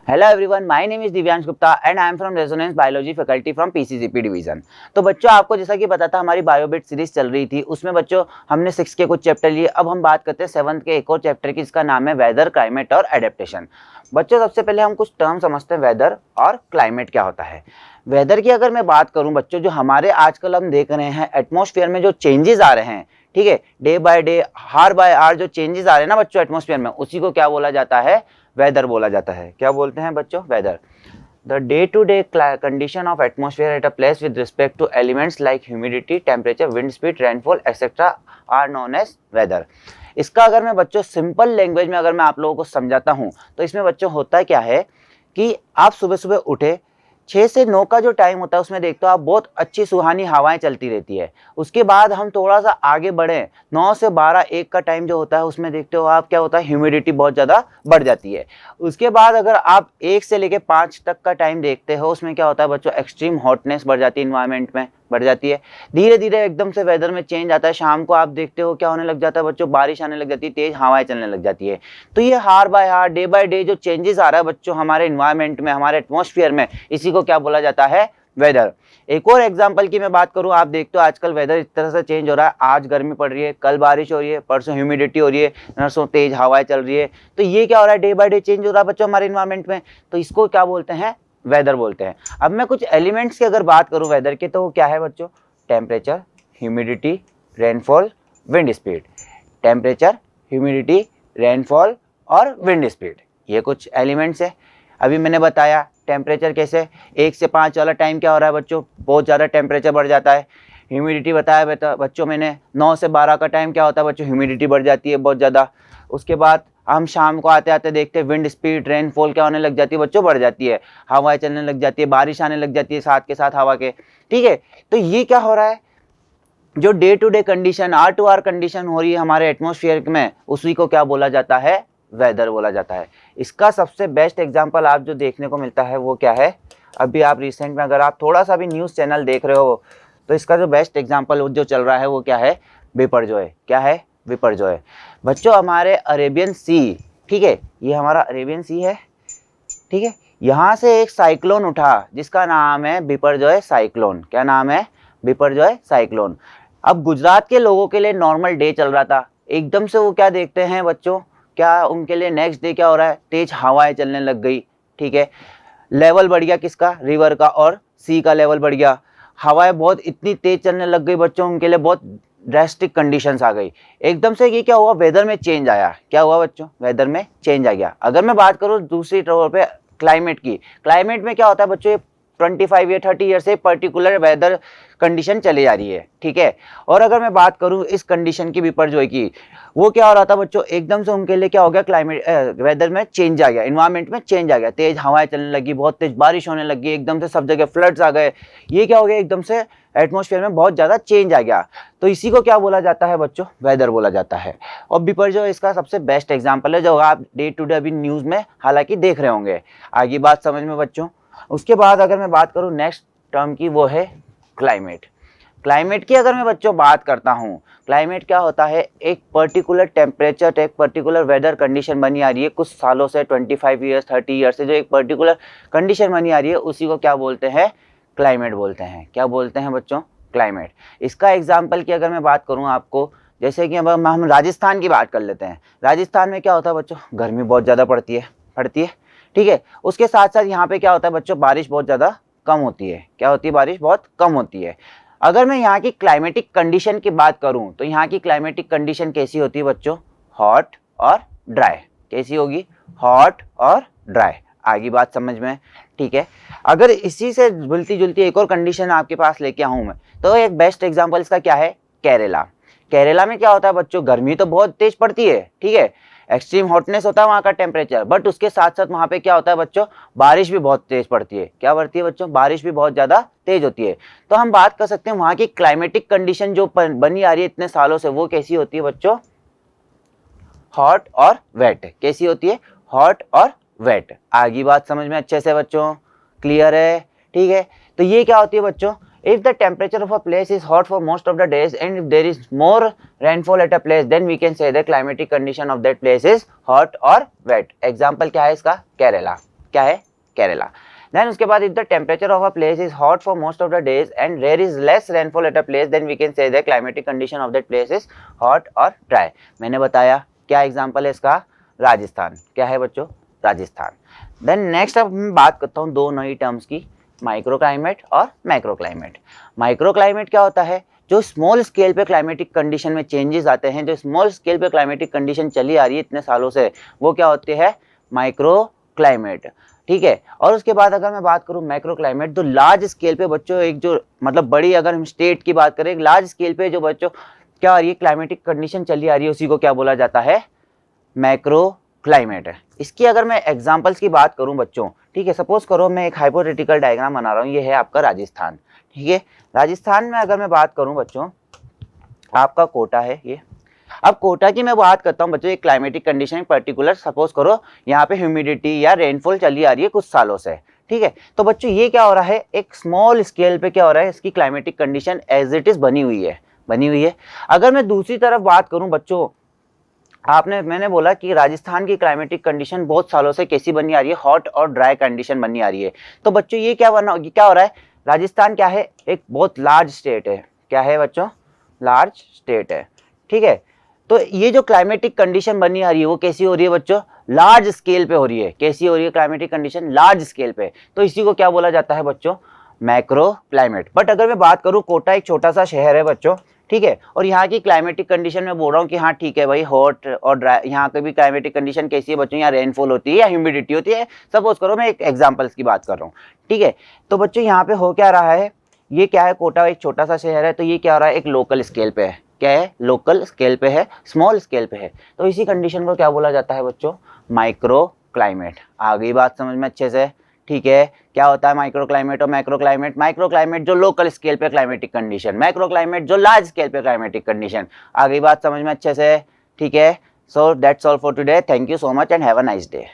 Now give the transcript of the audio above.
Hello everyone, my name is Divyansh Gupta and I am from Resonance biology faculty from PCGP division. तो बच्चों, आपको जैसा कि पता था हमारी बायोबिट सीरीज चल रही थी, उसमें बच्चों हमने 6 के कुछ चैप्टर लिए। अब हम बात करते हैं 7th के एक और चैप्टर की, जिसका नाम है वेदर, क्लाइमेट और एडेप्टेशन। बच्चों, सबसे पहले हम कुछ टर्म समझते हैं, वेदर और क्लाइमेट क्या होता है। वेदर की अगर मैं बात करूं बच्चों, जो हमारे आजकल हम देख रहे हैं एटमॉस्फेयर में जो चेंजेस आ रहे हैं, ठीक है, डे बाय डे, हार बाय आर जो चेंजेस आ रहे हैं ना बच्चों एटमॉस्फेयर में, उसी को क्या बोला जाता है? वेदर बोला जाता है। क्या बोलते हैं बच्चों? Weather. The day to day condition of atmosphere at a place with respect to elements like humidity, temperature, wind speed, rainfall etcetera are known as weather. इसका अगर मैं बच्चों सिंपल लैंग्वेज में अगर मैं आप लोगों को समझाता हूं, तो इसमें बच्चों होता क्या है कि आप सुबह सुबह उठे, 6 से 9 का जो टाइम होता है उसमें देखते हो आप बहुत अच्छी सुहानी हवाएं चलती रहती है। उसके बाद हम थोड़ा सा आगे बढ़े, 9 से 12 1 का टाइम जो होता है उसमें देखते हो आप क्या होता है, ह्यूमिडिटी बहुत ज़्यादा बढ़ जाती है। उसके बाद अगर आप 1 से लेके 5 तक का टाइम देखते हो, उसमें क्या होता है बच्चों, एक्सट्रीम हॉटनेस बढ़ जाती है, इन्वायरमेंट में बढ़ जाती है। धीरे धीरे एकदम से वेदर में चेंज आता है। शाम को आप देखते हो क्या होने लग जाता है बच्चों, बारिश आने लग जाती है, तेज हवाएं चलने लग जाती है। तो ये हार बाय हार, डे बाय डे जो चेंजेस आ रहा है बच्चों हमारे इन्वायरमेंट में, हमारे एटमॉस्फेयर में, इसी को क्या बोला जाता है? वेदर। एक और एग्जांपल की मैं बात करूं, आप देखते हो आजकल वेदर इस तरह से चेंज हो रहा है, आज गर्मी पड़ रही है, कल बारिश हो रही है, परसों ह्यूमिडिटी हो रही है, नरसों तेज हवाएं चल रही है। तो ये क्या हो रहा है? डे बाय डे चेंज हो रहा है बच्चों हमारे इन्वायरमेंट में। तो इसको क्या बोलते हैं? वेदर बोलते हैं। अब मैं कुछ एलिमेंट्स की अगर बात करूं वेदर के, तो वो क्या है बच्चों? Temperature, humidity, rainfall, wind speed. Temperature, humidity, rainfall और विंड स्पीड, ये कुछ एलिमेंट्स है। अभी मैंने बताया टेम्परेचर कैसे, 1 से 5 वाला टाइम क्या हो रहा है बच्चों, बहुत ज़्यादा टेम्परेचर बढ़ जाता है। ह्यूमिडिटी बताया बच्चों मैंने, 9 से 12 का टाइम क्या होता है बच्चों, ह्यूमिडिटी बढ़ जाती है बहुत ज़्यादा। उसके बाद हम शाम को आते आते देखते हैं विंड स्पीड, रेनफॉल क्या होने लग जाती है बच्चों, बढ़ जाती है, हवाएं चलने लग जाती है, बारिश आने लग जाती है साथ के साथ हवा के। ठीक है, तो ये क्या हो रहा है, जो डे टू डे कंडीशन, आर टू आर कंडीशन हो रही है हमारे एटमॉस्फेयर में, उसी को क्या बोला जाता है? वेदर बोला जाता है। इसका सबसे बेस्ट एग्जांपल आप जो देखने को मिलता है वो क्या है, अभी आप रिसेंट में अगर आप थोड़ा सा भी न्यूज़ चैनल देख रहे हो, तो इसका जो बेस्ट एग्जांपल जो चल रहा है वो क्या है? बिपरजॉय। क्या है? बिपरजॉय। बच्चों, हमारे अरेबियन सी, ठीक है, ये हमारा अरेबियन सी है, ठीक है, यहाँ से एक साइक्लोन उठा जिसका नाम है बिपरजॉय साइक्लोन। क्या नाम है? बिपरजॉय साइक्लोन। अब गुजरात के लोगों के लिए नॉर्मल डे चल रहा था, एकदम से वो क्या देखते हैं बच्चों, क्या उनके लिए नेक्स्ट डे क्या हो रहा है? तेज हवाएं चलने लग गई। ठीक है, लेवल बढ़ गया किसका? रिवर का और सी का लेवल बढ़ गया। हवाएं बहुत इतनी तेज चलने लग गई बच्चों, उनके लिए बहुत ड्रेस्टिक कंडीशंस आ गई। एकदम से ये क्या हुआ? वेदर में चेंज आया। क्या हुआ बच्चों? वेदर में चेंज आ गया। अगर मैं बात करूँ दूसरी तौर पे क्लाइमेट की, क्लाइमेट में क्या होता है बच्चों, 25 या 30 ईयर से पर्टिकुलर वेदर कंडीशन चली जा रही है। ठीक है, और अगर मैं बात करूं इस कंडीशन की बिपरजॉय की, वो क्या हो रहा था बच्चों, एकदम से उनके लिए क्या हो गया, क्लाइमेट वेदर में चेंज आ गया, इन्वायरमेंट में चेंज आ गया, तेज हवाएं चलने लगी, बहुत तेज बारिश होने लगी, एकदम से सब जगह फ्लड्स आ गए। ये क्या हो गया, एकदम से एटमॉस्फेयर में बहुत ज़्यादा चेंज आ गया। तो इसी को क्या बोला जाता है बच्चों? वेदर बोला जाता है। और बिपरजॉय इसका सबसे बेस्ट एग्जाम्पल है, जो आप डे टू डे अभी न्यूज़ में हालांकि देख रहे होंगे। आगे बात समझ में बच्चों। उसके बाद अगर मैं बात करूं नेक्स्ट टर्म की, वो है क्लाइमेट। क्लाइमेट की अगर मैं बच्चों बात करता हूं, क्लाइमेट क्या होता है, एक पर्टिकुलर टेम्परेचर, एक पर्टिकुलर वेदर कंडीशन बनी आ रही है कुछ सालों से, 25 ईयर्स 30 ईयर्स से जो एक पर्टिकुलर कंडीशन बनी आ रही है, उसी को क्या बोलते हैं? क्लाइमेट बोलते हैं। क्या बोलते हैं बच्चों? क्लाइमेट। इसका एग्जाम्पल की अगर मैं बात करूँ आपको, जैसे कि अब हम राजस्थान की बात कर लेते हैं। राजस्थान में क्या होता है बच्चों, गर्मी बहुत ज़्यादा पड़ती है। ठीक है, उसके साथ साथ यहाँ पे क्या होता है बच्चों, बारिश बहुत ज़्यादा कम होती है। क्या होती है? बारिश बहुत कम होती है। अगर मैं यहाँ की क्लाइमेटिक कंडीशन की बात करूँ, तो यहाँ की क्लाइमेटिक कंडीशन कैसी होती है बच्चों? हॉट और ड्राई। कैसी होगी? हॉट और ड्राई। आगे बात समझ में? ठीक है, अगर इसी से मिलती जुलती एक और कंडीशन आपके पास लेके आऊँ मैं, तो एक बेस्ट एग्जाम्पल इसका क्या है? केरला। केरला में क्या होता है बच्चों, गर्मी तो बहुत तेज पड़ती है, ठीक है, एक्सट्रीम हॉटनेस होता है वहाँ का टेम्परेचर, बट उसके साथ साथ वहाँ पे क्या होता है बच्चों, बारिश भी बहुत तेज पड़ती है। क्या पड़ती है बच्चों? बारिश भी बहुत ज़्यादा तेज होती है। तो हम बात कर सकते हैं वहाँ की क्लाइमेटिक कंडीशन जो बनी आ रही है इतने सालों से, वो कैसी होती है बच्चों? हॉट और वेट। कैसी होती है? हॉट और वेट। आगे बात समझ में अच्छे से बच्चों? क्लियर है? ठीक है, तो ये क्या होती है बच्चों, if the temperature of a place is hot for most of the days and if there is more rainfall at a place, then we can say the climatic condition of that place is hot or wet. Example क्या है इसका? केरला। क्या है, Kerala. Then उसके बाद if the temperature of a place is hot for most of the days and there is less rainfall at a place, then we can say the climatic condition of that place is hot और dry. मैंने बताया क्या example है इसका, राजस्थान। क्या है बच्चों, Rajasthan. Then next अब मैं बात करता हूँ दो नई टर्म्स की, माइक्रो क्लाइमेट और मैक्रो क्लाइमेट। माइक्रो क्लाइमेट क्या होता है, जो स्मॉल स्केल पे क्लाइमेटिक कंडीशन में चेंजेस आते हैं, जो स्मॉल स्केल पे क्लाइमेटिक कंडीशन चली आ रही है इतने सालों से, वो क्या होते हैं, माइक्रो क्लाइमेट। ठीक है। और उसके बाद अगर मैं बात करूं मैक्रो क्लाइमेट, तो लार्ज स्केल पे बच्चों एक जो मतलब बड़ी, अगर हम स्टेट की बात करें, लार्ज स्केल पे जो बच्चों क्या आ रही है क्लाइमेटिक कंडीशन चली आ रही है, उसी को क्या बोला जाता है, मैक्रो क्लाइमेट है। इसकी अगर मैं एग्जांपल्स की बात करूं बच्चों, ठीक है, सपोज करो मैं एक हाइपोथेटिकल डायग्राम बना रहा हूं, ये है आपका राजस्थान। ठीक है, राजस्थान में अगर मैं बात करूं बच्चों, आपका कोटा है ये। अब कोटा की मैं बात करता हूं बच्चों, एक क्लाइमेटिक कंडीशन पर्टिकुलर, सपोज करो यहाँ पे ह्यूमिडिटी या रेनफॉल चली आ रही है कुछ सालों से। ठीक है, तो बच्चों ये क्या हो रहा है, एक स्मॉल स्केल पे क्या हो रहा है, इसकी climatic condition as it is बनी हुई है। अगर मैं दूसरी तरफ बात करूं बच्चों, मैंने बोला कि राजस्थान की क्लाइमेटिक कंडीशन बहुत सालों से कैसी बनी आ रही है, हॉट और ड्राई कंडीशन बनी आ रही है। तो बच्चों ये क्या हो रहा है, राजस्थान क्या है, एक बहुत लार्ज स्टेट है। क्या है बच्चों, लार्ज स्टेट है। ठीक है, तो ये जो क्लाइमेटिक कंडीशन बनी आ रही है वो कैसी हो रही है बच्चों, लार्ज स्केल पे हो रही है। कैसी हो रही है क्लाइमेटिक कंडीशन, लार्ज स्केल पे। तो इसी को क्या बोला जाता है बच्चों, मैक्रो क्लाइमेट। बट अगर मैं बात करूं, कोटा एक छोटा सा शहर है बच्चों, ठीक है, और यहाँ की क्लाइमेटिक कंडीशन में बोल रहा हूँ कि हाँ ठीक है भाई, हॉट और ड्राई, यहाँ की भी क्लाइमेटिक कंडीशन कैसी है बच्चों, यहाँ रेनफॉल होती है या ह्यूमिडिटी होती है, सपोज करो मैं एक एग्जांपल्स की बात कर रहा हूँ। ठीक है, तो बच्चों यहाँ पे हो क्या रहा है, ये क्या है, कोटा एक छोटा सा शहर है, तो ये क्या हो रहा है, एक लोकल स्केल पे है। क्या है, लोकल स्केल पे है, स्मॉल स्केल पे है। तो इसी कंडीशन को क्या बोला जाता है बच्चों, माइक्रो क्लाइमेट। आ गई बात समझ में अच्छे से। ठीक है, क्या होता है माइक्रो क्लाइमेट और मैक्रो क्लाइमेट। माइक्रो क्लाइमेट जो लोकल स्केल पे क्लाइमेटिक कंडीशन, मैक्रो क्लाइमेट जो लार्ज स्केल पे क्लाइमेटिक कंडीशन। आ गई बात समझ में अच्छे से। ठीक है, so that's all for today, thank you so much and have a nice day.